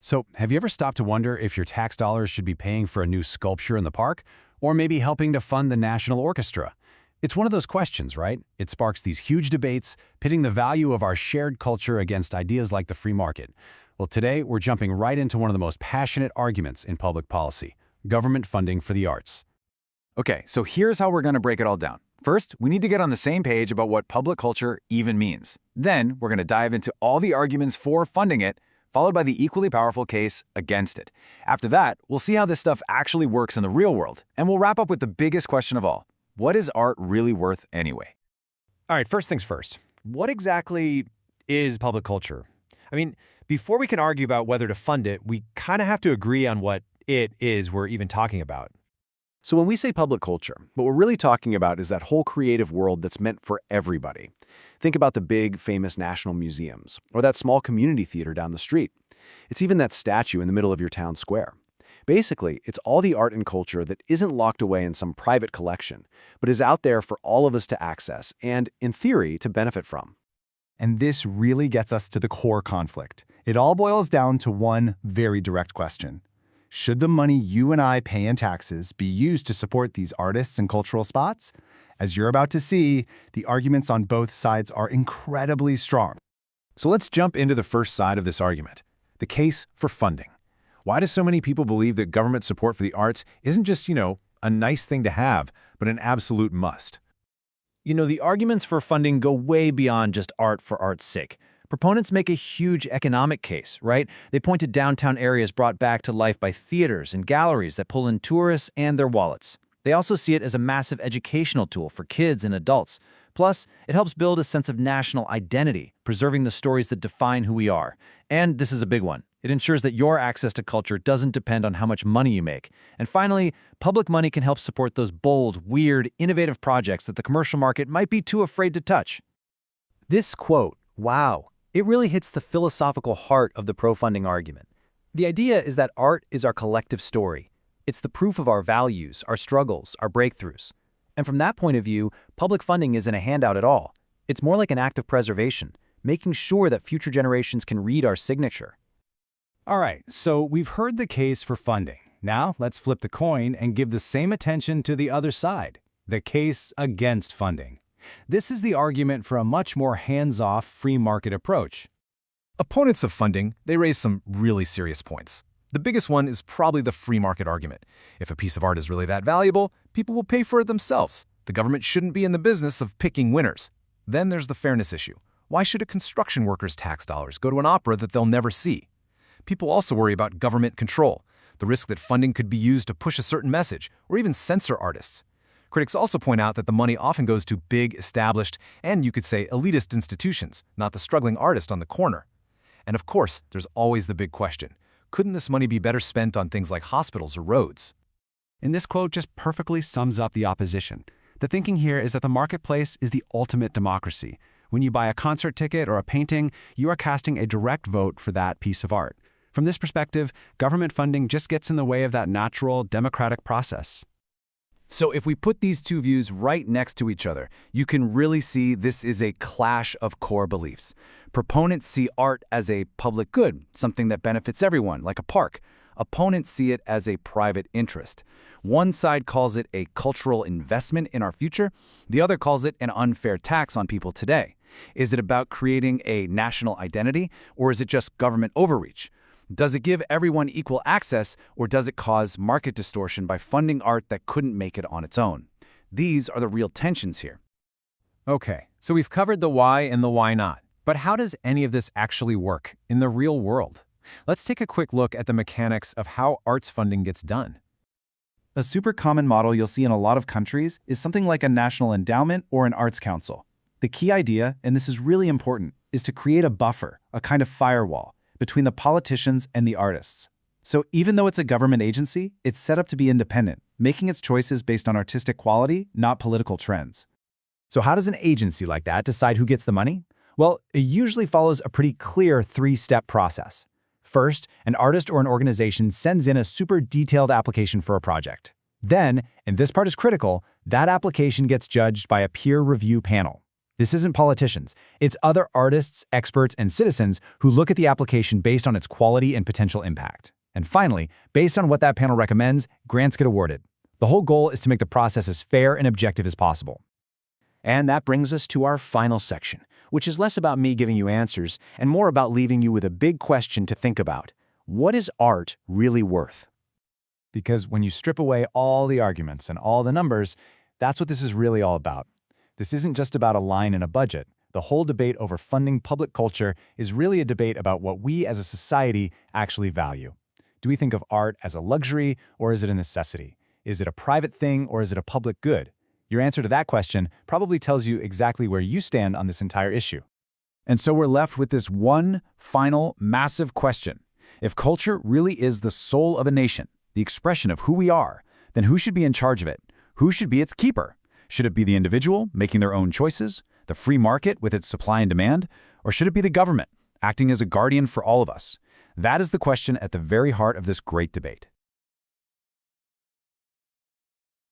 So, have you ever stopped to wonder if your tax dollars should be paying for a new sculpture in the park, or maybe helping to fund the National Orchestra? It's one of those questions, right? It sparks these huge debates, pitting the value of our shared culture against ideas like the free market. Well, today, we're jumping right into one of the most passionate arguments in public policy: government funding for the arts. Okay, so here's how we're going to break it all down. First, we need to get on the same page about what public culture even means. Then, we're going to dive into all the arguments for funding it, followed by the equally powerful case against it. After that, we'll see how this stuff actually works in the real world, and we'll wrap up with the biggest question of all. What is art really worth anyway? All right, first things first. What exactly is public culture? I mean, before we can argue about whether to fund it, we kind of have to agree on what it is we're even talking about. So when we say public culture, what we're really talking about is that whole creative world that's meant for everybody. Think about the big, famous national museums, or that small community theater down the street. It's even that statue in the middle of your town square. Basically, it's all the art and culture that isn't locked away in some private collection, but is out there for all of us to access and, in theory, to benefit from. And this really gets us to the core conflict. It all boils down to one very direct question. Should the money you and I pay in taxes be used to support these artists and cultural spots? As you're about to see, the arguments on both sides are incredibly strong. So let's jump into the first side of this argument: the case for funding. Why do so many people believe that government support for the arts isn't just, a nice thing to have, but an absolute must? The arguments for funding go way beyond just art for art's sake. Proponents make a huge economic case, right? They point to downtown areas brought back to life by theaters and galleries that pull in tourists and their wallets. They also see it as a massive educational tool for kids and adults. Plus, it helps build a sense of national identity, preserving the stories that define who we are. And this is a big one. It ensures that your access to culture doesn't depend on how much money you make. And finally, public money can help support those bold, weird, innovative projects that the commercial market might be too afraid to touch. This quote, wow, it really hits the philosophical heart of the pro-funding argument. The idea is that art is our collective story. It's the proof of our values, our struggles, our breakthroughs. And from that point of view, public funding isn't a handout at all. It's more like an act of preservation, making sure that future generations can read our signature. All right, so we've heard the case for funding. Now let's flip the coin and give the same attention to the other side, the case against funding. This is the argument for a much more hands-off, free market approach. Opponents of funding, they raise some really serious points. The biggest one is probably the free market argument. If a piece of art is really that valuable, people will pay for it themselves. The government shouldn't be in the business of picking winners. Then there's the fairness issue. Why should a construction worker's tax dollars go to an opera that they'll never see? People also worry about government control, the risk that funding could be used to push a certain message or even censor artists. Critics also point out that the money often goes to big, established, and you could say elitist institutions, not the struggling artist on the corner. And of course, there's always the big question. Couldn't this money be better spent on things like hospitals or roads? And this quote just perfectly sums up the opposition. The thinking here is that the marketplace is the ultimate democracy. When you buy a concert ticket or a painting, you are casting a direct vote for that piece of art. From this perspective, government funding just gets in the way of that natural, democratic process. So if we put these two views right next to each other, you can really see this is a clash of core beliefs. Proponents see art as a public good, something that benefits everyone, like a park. Opponents see it as a private interest. One side calls it a cultural investment in our future. The other calls it an unfair tax on people today. Is it about creating a national identity, or is it just government overreach? Does it give everyone equal access, or does it cause market distortion by funding art that couldn't make it on its own? These are the real tensions here. Okay, so we've covered the why and the why not. But how does any of this actually work in the real world? Let's take a quick look at the mechanics of how arts funding gets done. A super common model you'll see in a lot of countries is something like a national endowment or an arts council. The key idea, and this is really important, is to create a buffer, a kind of firewall, between the politicians and the artists. So even though it's a government agency, it's set up to be independent, making its choices based on artistic quality, not political trends. So how does an agency like that decide who gets the money? Well, it usually follows a pretty clear three-step process. First, an artist or an organization sends in a super detailed application for a project. Then, and this part is critical, that application gets judged by a peer review panel. This isn't politicians. It's other artists, experts, and citizens who look at the application based on its quality and potential impact. And finally, based on what that panel recommends, grants get awarded. The whole goal is to make the process as fair and objective as possible. And that brings us to our final section, which is less about me giving you answers and more about leaving you with a big question to think about. What is art really worth? Because when you strip away all the arguments and all the numbers, that's what this is really all about. This isn't just about a line in a budget. The whole debate over funding public culture is really a debate about what we as a society actually value. Do we think of art as a luxury or is it a necessity? Is it a private thing or is it a public good? Your answer to that question probably tells you exactly where you stand on this entire issue. And so we're left with this one final massive question. If culture really is the soul of a nation, the expression of who we are, then who should be in charge of it? Who should be its keeper? Should it be the individual making their own choices, the free market with its supply and demand, or should it be the government acting as a guardian for all of us? That is the question at the very heart of this great debate.